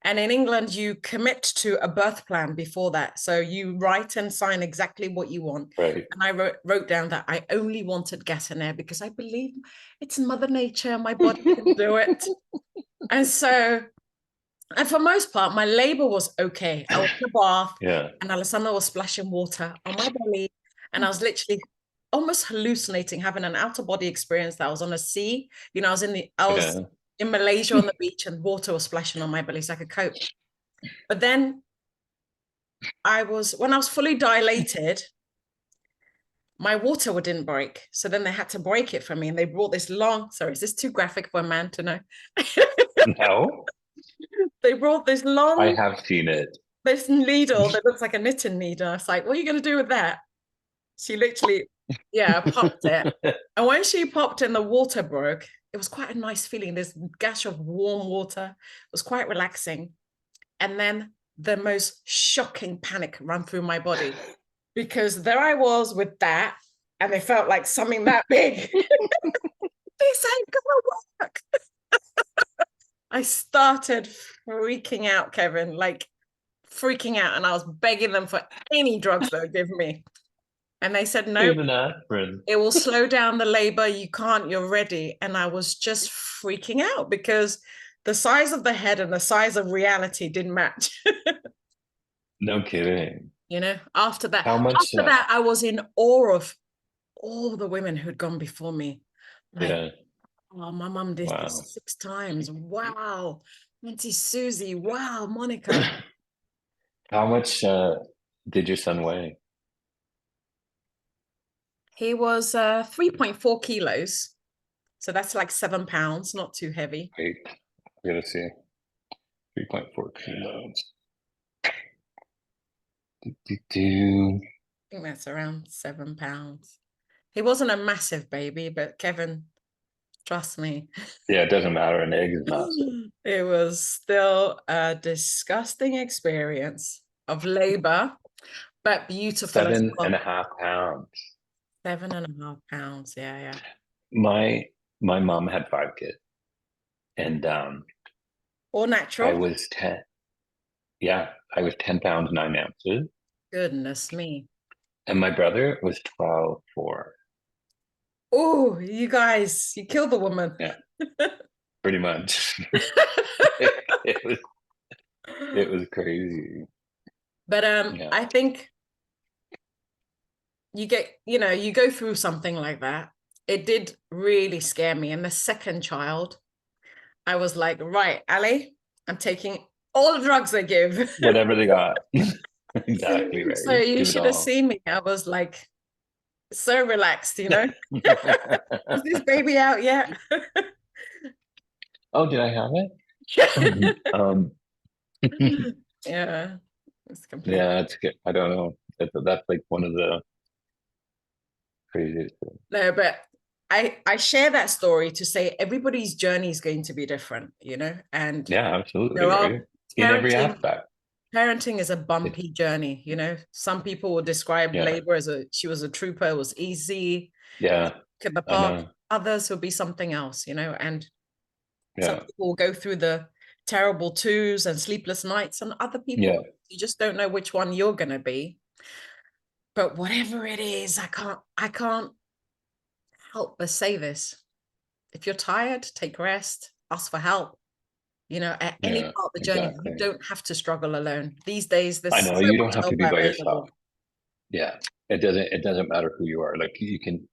Speaker 2: And in England, you commit to a birth plan before that. So you write and sign exactly what you want.
Speaker 1: Right.
Speaker 2: And I wrote down that I only wanted gas and air because I believe it's Mother Nature, my body can do it. And so, and for most part, my labor was okay. I was in the bath
Speaker 1: Yeah.
Speaker 2: and Alessandra was splashing water on my belly. And I was literally almost hallucinating, having an outer body experience that I was on a sea. You know, I was
Speaker 1: Yeah.
Speaker 2: in Malaysia on the beach and water was splashing on my belly so I could cope. But then when I was fully dilated, my water didn't break. So then they had to break it for me. And they brought this long, sorry, is this too graphic for a man to know?
Speaker 1: No,
Speaker 2: They brought this
Speaker 1: I
Speaker 2: long,
Speaker 1: have seen it.
Speaker 2: this needle that looks like a knitting needle. I was like, what are you going to do with that? She literally, yeah, popped it. And when she popped and the water broke, it was quite a nice feeling. This gush of warm water was quite relaxing. And then the most shocking panic ran through my body because there I was with that, and it felt like something that big. This ain't gonna work. I started freaking out, Kevin, like freaking out, and I was begging them for any drugs they would give me. And they said, no,
Speaker 1: Even aspirin.
Speaker 2: it will slow down the labor. You can't, you're ready. And I was just freaking out because the size of the head and the size of reality didn't match.
Speaker 1: No kidding.
Speaker 2: You know,
Speaker 1: How much?
Speaker 2: after that, I was in awe of all the women who'd gone before me. Like,
Speaker 1: Yeah.
Speaker 2: oh, my mum did
Speaker 1: Wow.
Speaker 2: this 6 times. Wow. Auntie Susie. Wow, Monica.
Speaker 1: How much did your son weigh?
Speaker 2: He was 3.4 kilos. So that's like 7 pounds, not too heavy.
Speaker 1: Wait, I gotta see. 3.4 kilos. Do.
Speaker 2: I think that's around 7 pounds. He wasn't a massive baby, but Kevin, trust me,
Speaker 1: Yeah, it doesn't matter. An egg is massive.
Speaker 2: it was still a disgusting experience of labor, but beautiful as
Speaker 1: Seven
Speaker 2: well.
Speaker 1: and a half pounds.
Speaker 2: 7.5 pounds. Yeah, yeah.
Speaker 1: My mom had 5 kids, and
Speaker 2: All
Speaker 1: I
Speaker 2: natural.
Speaker 1: was 10. Yeah, I was 10 pounds 9 ounces,
Speaker 2: Goodness me.
Speaker 1: and my brother was 12 4.
Speaker 2: Oh, you guys, you killed the woman.
Speaker 1: Yeah, pretty much. It was crazy.
Speaker 2: But
Speaker 1: Yeah,
Speaker 2: I think you go through something like that. It did really scare me. And the second child, I was like, right, Ali, I'm taking all the drugs they give.
Speaker 1: whatever they got. Exactly
Speaker 2: So
Speaker 1: right.
Speaker 2: you
Speaker 1: Give it
Speaker 2: should have
Speaker 1: all.
Speaker 2: seen me. I was like so relaxed, you know. Is this baby out yet?
Speaker 1: Oh, did I have it?
Speaker 2: Yeah, it's complete.
Speaker 1: Yeah, it's good. I don't know. That's like one of the craziest things.
Speaker 2: No, but I share that story to say everybody's journey is going to be different, you know, and
Speaker 1: Yeah, absolutely
Speaker 2: there
Speaker 1: right.
Speaker 2: are
Speaker 1: In every
Speaker 2: parenting.
Speaker 1: aspect.
Speaker 2: Parenting is a
Speaker 1: It,
Speaker 2: bumpy journey, you know. Some people will describe
Speaker 1: yeah,
Speaker 2: labor as she was a trooper, it was easy,
Speaker 1: yeah,
Speaker 2: look at the
Speaker 1: I
Speaker 2: park.
Speaker 1: know.
Speaker 2: Others will be something else, you know, and some
Speaker 1: Yeah,
Speaker 2: people will go through the terrible twos and sleepless nights, and other
Speaker 1: yeah,
Speaker 2: people, you just don't know which one you're gonna be. But whatever it is, I can't help but say this. If you're tired, take rest, ask for help. You know, at any
Speaker 1: yeah,
Speaker 2: part of the journey, you
Speaker 1: exactly.
Speaker 2: don't have to struggle alone. These days,
Speaker 1: I
Speaker 2: there's
Speaker 1: know
Speaker 2: so
Speaker 1: you don't
Speaker 2: much
Speaker 1: have to
Speaker 2: help
Speaker 1: be by yourself.
Speaker 2: available.
Speaker 1: Yeah. It doesn't matter who you are. Like you can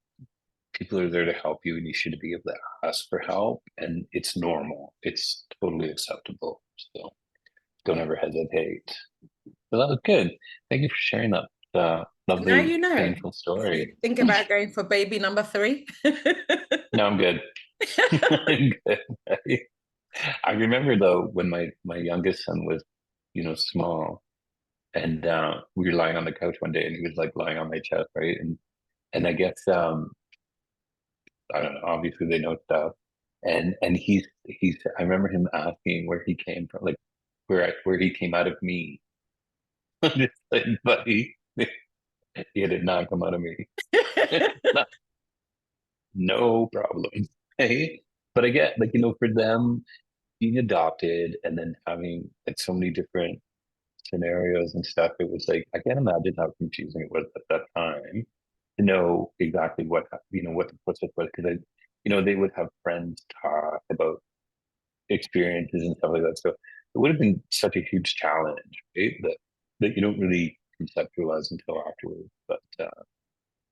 Speaker 1: people are there to help you and you should be able to ask for help and it's normal. It's totally acceptable. So don't ever hesitate. So that was good. Thank you for sharing that
Speaker 2: Now
Speaker 1: lovely,
Speaker 2: you know.
Speaker 1: painful
Speaker 2: If you
Speaker 1: story.
Speaker 2: think about going for baby number 3.
Speaker 1: No, I'm good. I'm good. I remember though when my youngest son was, small, and we were lying on the couch one day, and he was like lying on my chest, right? And I guess I don't know. Obviously, they know stuff, and he's. I remember him asking where he came from, like where he came out of me. Just like, buddy, he did not come out of me. No problem. Hey, but I get like for them. being adopted and then having like so many different scenarios and stuff, it was like I can't imagine how confusing it was at that time to know exactly what what the process was because they would have friends talk about experiences and stuff like that. So it would have been such a huge challenge, right? That you don't really conceptualize until afterwards.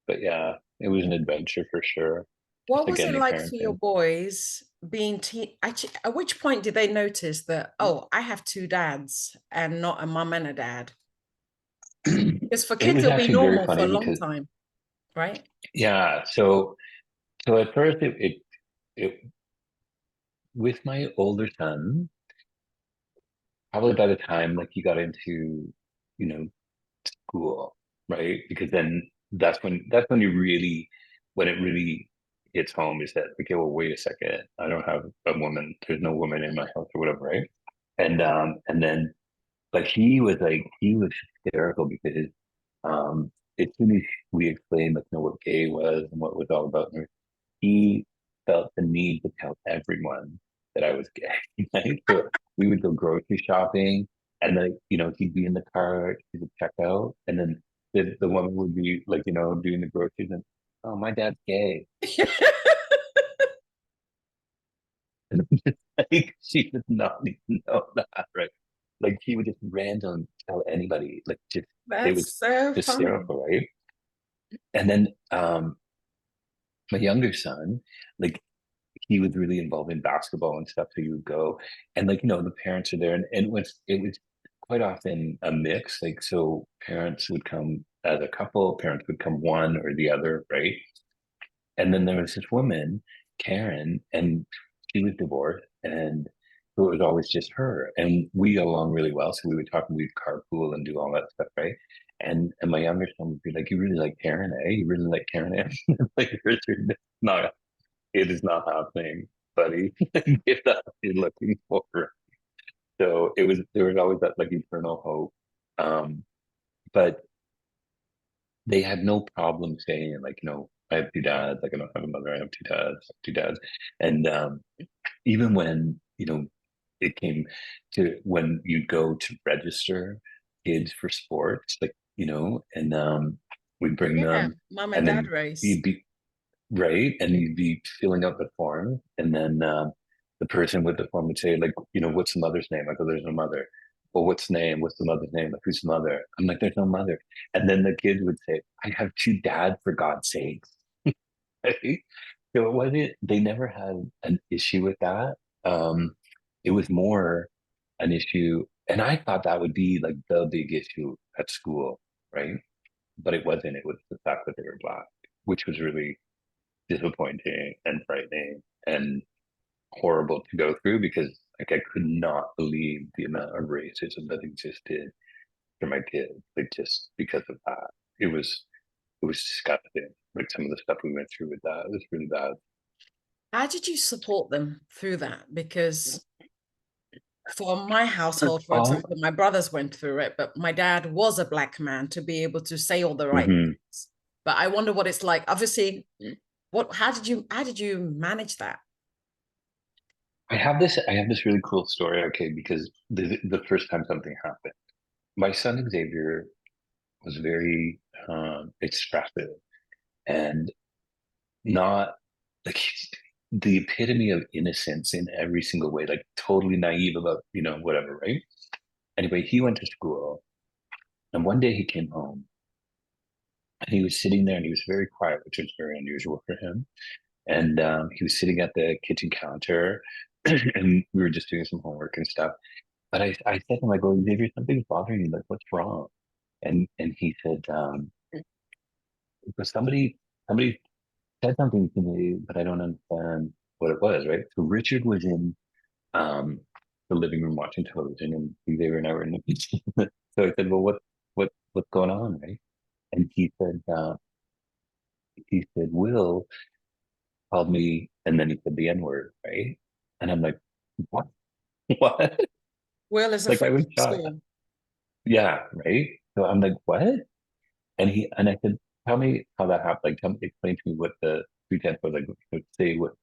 Speaker 1: But yeah, it was an adventure for sure. Just
Speaker 2: What was
Speaker 1: again,
Speaker 2: it
Speaker 1: new
Speaker 2: like for your
Speaker 1: parenting.
Speaker 2: boys being actually, at which point did they notice that, oh, I have two dads and not a mum and a dad? Because for
Speaker 1: It
Speaker 2: kids,
Speaker 1: was
Speaker 2: it'll be
Speaker 1: actually very
Speaker 2: normal for
Speaker 1: funny
Speaker 2: a long
Speaker 1: because
Speaker 2: time, right?
Speaker 1: yeah, so at first it with my older son, probably by the time like he got into, you know, school, right? Because then that's when you really when it really hits home is that okay, well, wait a second, I don't have a woman, there's no woman in my house or whatever, right? And then but he was hysterical because as soon as we explained like what gay was and what it was all about, he felt the need to tell everyone that I was gay. Right? So we would go grocery shopping, and like he'd be in the car to the checkout, and then the woman would be like doing the groceries, and oh, my dad's gay, and I'm just like she does not even know that, right? Like he would just random tell anybody, like just it was
Speaker 2: That's so funny.
Speaker 1: hysterical, right? And then my younger son, like he was really involved in basketball and stuff. So he would go and like, the parents are there and it was quite often a mix. Like so parents would come as a couple, parents would come one or the other, right? And then there was this woman, Karen, and she was divorced and so it was always just her. And we got along really well. So we would talk and we'd carpool and do all that stuff, right? And my younger son would be like, you really like Karen, eh? You really like Karen, eh? Like Richard, no, it is not happening, buddy. If that's what you're looking for. So there was always that like eternal hope. But they had no problem saying like, I have two dads, like I don't have a mother, I have two dads, I have two dads. And even when, it came to when you go to register kids for sports, like, and we bring
Speaker 2: Yeah,
Speaker 1: them
Speaker 2: mum and
Speaker 1: and
Speaker 2: dad
Speaker 1: then
Speaker 2: race.
Speaker 1: you'd be right? And you'd be filling out the form, and then the person with the form would say, like, what's the mother's name? I go, there's no mother. Well, what's the name? What's the mother's name? Like, who's the mother? I'm like, there's no mother. And then the kids would say, I have two dads, for God's sakes. Right? So it wasn't, they never had an issue with that. Um, it was more an issue, and I thought that would be like the big issue at school, right? But it wasn't. It was the fact that they were black, which was really disappointing and frightening and horrible to go through because like I could not believe the amount of racism that existed for my kids, like just because of that. It was disgusting. Like some of the stuff we went through with that, it was really bad.
Speaker 2: How did you support them through that? Because for my household, for
Speaker 1: Oh,
Speaker 2: example, my brothers went through it, but my dad was a black man to be able to say all the right
Speaker 1: mhm.
Speaker 2: things. But I wonder what it's like. Obviously, how did you manage that?
Speaker 1: I have this really cool story, okay, because the first time something happened, my son Xavier was very expressive and not like the epitome of innocence in every single way, like totally naive about, whatever, right? Anyway, he went to school and one day he came home and he was sitting there and he was very quiet, which was very unusual for him. And he was sitting at the kitchen counter and we were just doing some homework and stuff. But I said to him, I go, Xavier, something's bothering you. Like, what's wrong? And he said, because somebody said something to me, but I don't understand what it was, right? So Richard was in um, the living room watching television, and they were never in the kitchen. So I said, "Well, what's going on, right?" And he said, "Will called me," and then he said the N word, right? And I'm like, "What? What?"
Speaker 2: Will is a
Speaker 1: Like I
Speaker 2: friend
Speaker 1: was
Speaker 2: from
Speaker 1: shocked.
Speaker 2: school.
Speaker 1: Yeah, right. So I'm like, "What?" And I said, "Tell me how that happened. Like, explain to me what the pretense was. Like, say what."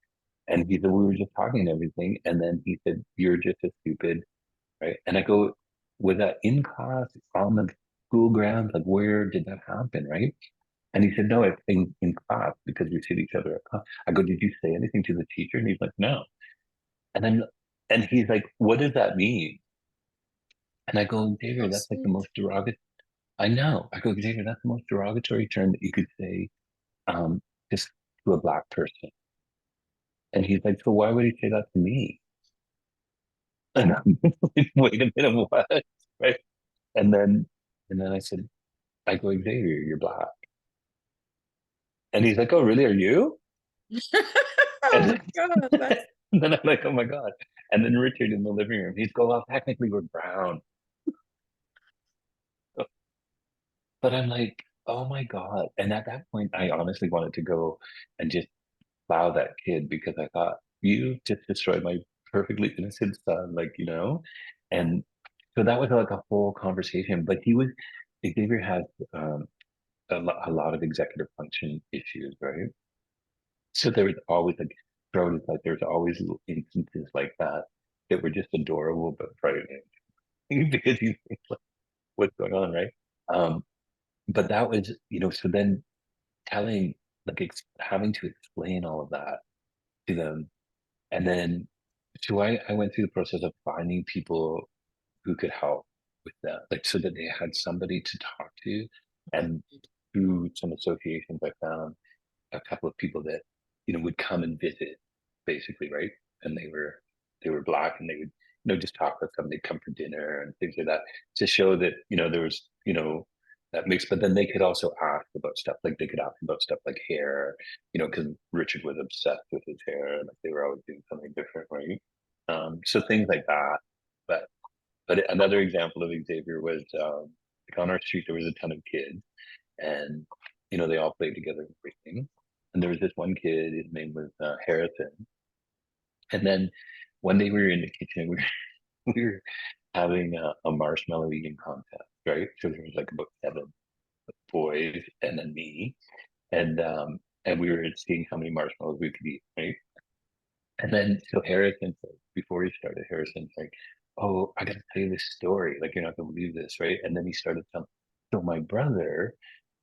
Speaker 1: And he said, we were just talking and everything. And then he said, you're just as stupid, right? And I go, was that in class, on the school grounds? Like, where did that happen, right? And he said, no, it's in class because we see each other at class. I go, did you say anything to the teacher? And he's like, no. And then, and he's like, what does that mean? And I go, Xavier,
Speaker 2: How
Speaker 1: that's like the
Speaker 2: sweet.
Speaker 1: most derogatory. I know. I go, Xavier, that's the most derogatory term that you could say, um, just to a black person. And he's like, so why would he say that to me? And I'm like, wait a minute, what? Right? And then, and then I said, I go, Xavier, you're black. And he's like, oh, really? Are you?
Speaker 2: Oh
Speaker 1: And
Speaker 2: my
Speaker 1: then,
Speaker 2: God, that's
Speaker 1: and then I'm like, oh my God. And then Richard in the living room, he's go, well, technically we're brown. But I'm like, oh my God. And at that point, I honestly wanted to go and just plow that kid because I thought, you just destroyed my perfectly innocent son, like, And so that was like a whole conversation. But Xavier has um, a lot of executive function issues, right? So there was always like, throw it like there's always little instances like that that were just adorable but frightening because you think like, what's going on, right? Um, but that was, so then telling, like having to explain all of that to them. And then, so I went through the process of finding people who could help with that, like so that they had somebody to talk to.
Speaker 2: that's
Speaker 1: And through some associations, I found a couple of people that, would come and visit basically, right? And they were black and they would, just talk with them. They'd come for dinner and things like that to show that, there was, that mix, but then they could also ask about stuff like they could ask about stuff like hair, because Richard was obsessed with his hair and like they were always doing something different, right? So things like that. But another example of Xavier was like on our street there was a ton of kids and they all played together and everything. And there was this one kid, his name was Harrison. And then one day we were in the kitchen, we were, we were having a marshmallow eating contest, right? So there was like about 7 boys and then me, and we were seeing how many marshmallows we could eat, right? And then so Harrison said, before he started, Harrison's like, "Oh, I gotta tell you this story. Like you're not gonna believe this, right?" And then he started telling. So my brother,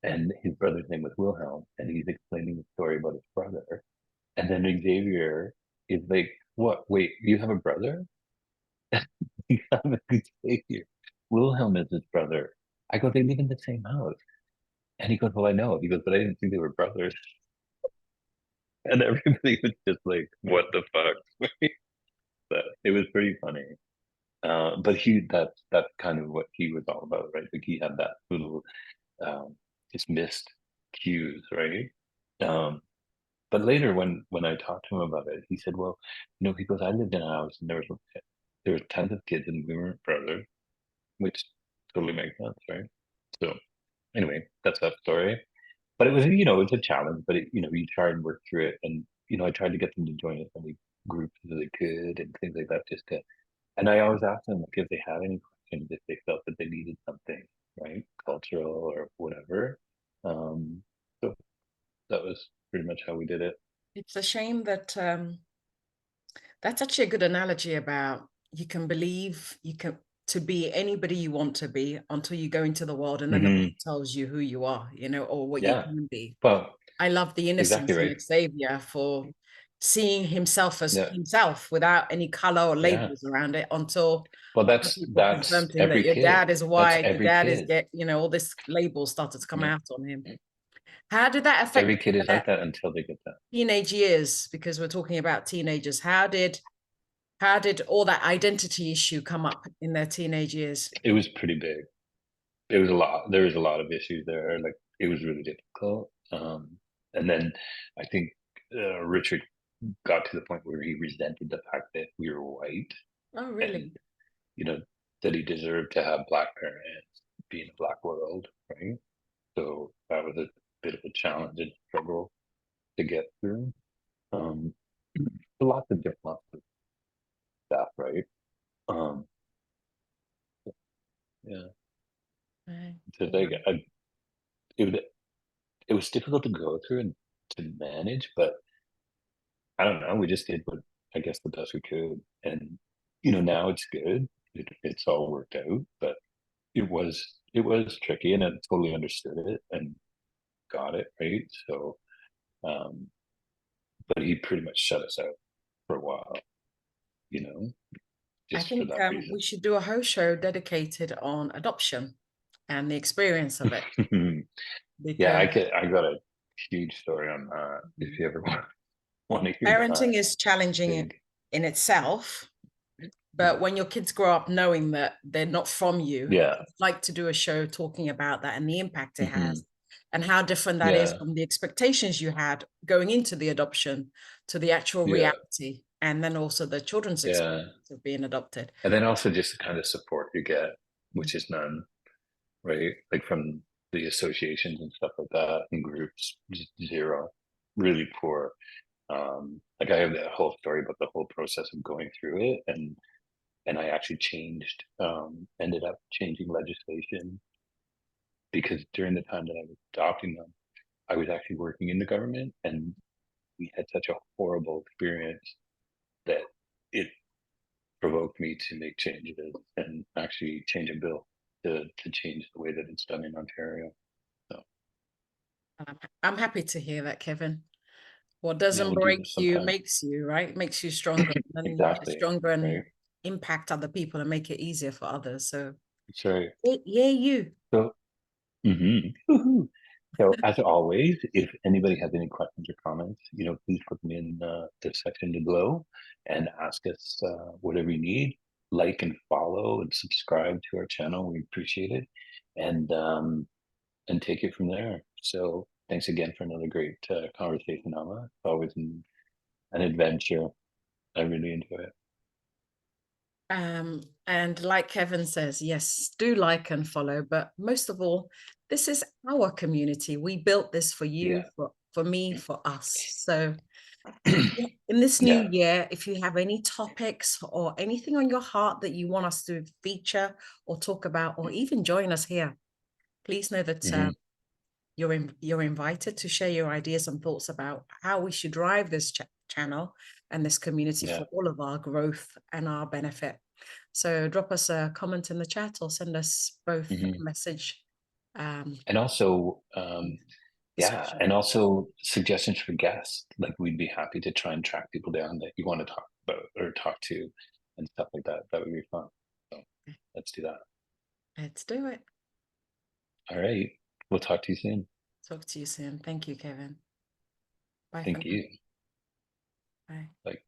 Speaker 1: and his brother's name was Wilhelm, and he's explaining the story about his brother. And then Xavier is like, "What? Wait, you have a brother?" You have a Xavier. Wilhelm is his brother. I go, they live in the same house. And he goes, well, I know. He goes, but I didn't think they were brothers. And everybody was just like, what the fuck? But it was pretty funny. But that's kind of what he was all about, right? Like he had that little um, just missed cues, right? Um, but later, when I talked to him about it, he said, "Well, he goes, I lived in a house and there was tons of kids and we weren't brothers, which totally makes sense, right?" So anyway, that's that story. But it was, it's a challenge, but you try and work through it, and I tried to get them to join as many groups as they could and things like that, just to and I always asked them like if they had any questions, if they felt that they needed something, right? Cultural or whatever. Um, so that was pretty much how we did it.
Speaker 2: it's a shame that that's actually a good analogy about you can believe you can to be anybody you want to be until you go into the world and then the world
Speaker 1: Hmm.
Speaker 2: tells you who you are, or what you
Speaker 1: Yeah.
Speaker 2: can be.
Speaker 1: Well,
Speaker 2: I love the
Speaker 1: exactly
Speaker 2: innocence in
Speaker 1: right.
Speaker 2: Xavier for seeing himself as
Speaker 1: Yeah.
Speaker 2: himself without any color or
Speaker 1: Yeah.
Speaker 2: labels around it until
Speaker 1: Well,
Speaker 2: the
Speaker 1: that's
Speaker 2: people
Speaker 1: that's
Speaker 2: confirmed to him that
Speaker 1: every
Speaker 2: your
Speaker 1: kid.
Speaker 2: dad is
Speaker 1: That's
Speaker 2: white, your
Speaker 1: every
Speaker 2: dad is
Speaker 1: kid.
Speaker 2: get, all this labels started to come
Speaker 1: Yeah.
Speaker 2: out on him. How did that
Speaker 1: Every
Speaker 2: affect
Speaker 1: kid is
Speaker 2: their
Speaker 1: like that until they get that.
Speaker 2: teenage years? Because we're talking about teenagers. How did all that identity issue come up in their teenage years?
Speaker 1: It was pretty big. It was a lot. There was a lot of issues there. Like it was really difficult. And then I think Richard got to the point where he resented the fact that we were white
Speaker 2: Oh,
Speaker 1: and
Speaker 2: really?
Speaker 1: you know that he deserved to have black parents, be in a black world, right? So that was a bit of a challenge and struggle to get through. Um, lots of stuff, right? Um, yeah,
Speaker 2: Right.
Speaker 1: so like it would, it was difficult to go through and to manage, but I don't know. We just did what I guess the best we could, and now it's good. It's all worked out, but it was tricky, and I totally understood it and got it right. So, um, but he pretty much shut us out for a while, you know,
Speaker 2: I
Speaker 1: just for
Speaker 2: think
Speaker 1: that reason.
Speaker 2: we should do a whole show dedicated on adoption and the experience of it,
Speaker 1: Yeah,
Speaker 2: because
Speaker 1: I got a huge story on that if you ever want to hear that.
Speaker 2: parenting is challenging
Speaker 1: Big.
Speaker 2: in itself. But when your kids grow up knowing that they're not from you,
Speaker 1: Yeah.
Speaker 2: I'd like to do a show talking about that and the impact it
Speaker 1: Hmm.
Speaker 2: has and how different that is
Speaker 1: Yeah.
Speaker 2: from the expectations you had going into the adoption to the actual
Speaker 1: Yeah.
Speaker 2: reality. And then also the children's
Speaker 1: Yeah.
Speaker 2: experience of being adopted.
Speaker 1: And then also just the kind of support you get, which is none, right? Like from the associations and stuff like that and groups, just zero, really poor. Like I have that whole story about the whole process of going through it, and I actually ended up changing legislation because during the time that I was adopting them, I was actually working in the government, and we had such a horrible experience that it provoked me to make changes and actually change a bill to change the way that it's done in Ontario. So
Speaker 2: I'm happy to hear that, Kevin. What
Speaker 1: yeah,
Speaker 2: doesn't
Speaker 1: we'll do
Speaker 2: break
Speaker 1: this
Speaker 2: you
Speaker 1: sometime.
Speaker 2: makes you, right? Makes you stronger. And then you get
Speaker 1: Exactly.
Speaker 2: stronger and
Speaker 1: Right.
Speaker 2: impact other people and make it easier for others. So,
Speaker 1: That's right.
Speaker 2: yeah, you.
Speaker 1: So, woohoo. So as always, if anybody has any questions or comments, please put them in the section below and ask us whatever you need. Like and follow and subscribe to our channel. We appreciate it, and take it from there. So thanks again for another great conversation, Amma. It's always an adventure. I really enjoy it.
Speaker 2: And like Kevin says, yes, do like and follow, but most of all, this is our community. We built this for you,
Speaker 1: Yeah.
Speaker 2: for me, for us. So if in this new
Speaker 1: Yeah.
Speaker 2: year, if you have any topics or anything on your heart that you want us to feature or talk about, or even join us here, please know that
Speaker 1: Hmm.
Speaker 2: you're invited to share your ideas and thoughts about how we should drive this channel and this community
Speaker 1: Yeah.
Speaker 2: for all of our growth and our benefit. So drop us a comment in the chat or send us both a
Speaker 1: Hmm.
Speaker 2: message.
Speaker 1: And also, yeah,
Speaker 2: Description.
Speaker 1: and also suggestions for guests. Like we'd be happy to try and track people down that you want to talk about or talk to and stuff like that. That would be fun. So let's do that.
Speaker 2: Let's do it.
Speaker 1: All right. We'll talk to you soon.
Speaker 2: Talk to you soon. Thank you, Kevin. Bye for
Speaker 1: Thank
Speaker 2: now.
Speaker 1: you.
Speaker 2: Bye.
Speaker 1: Bye.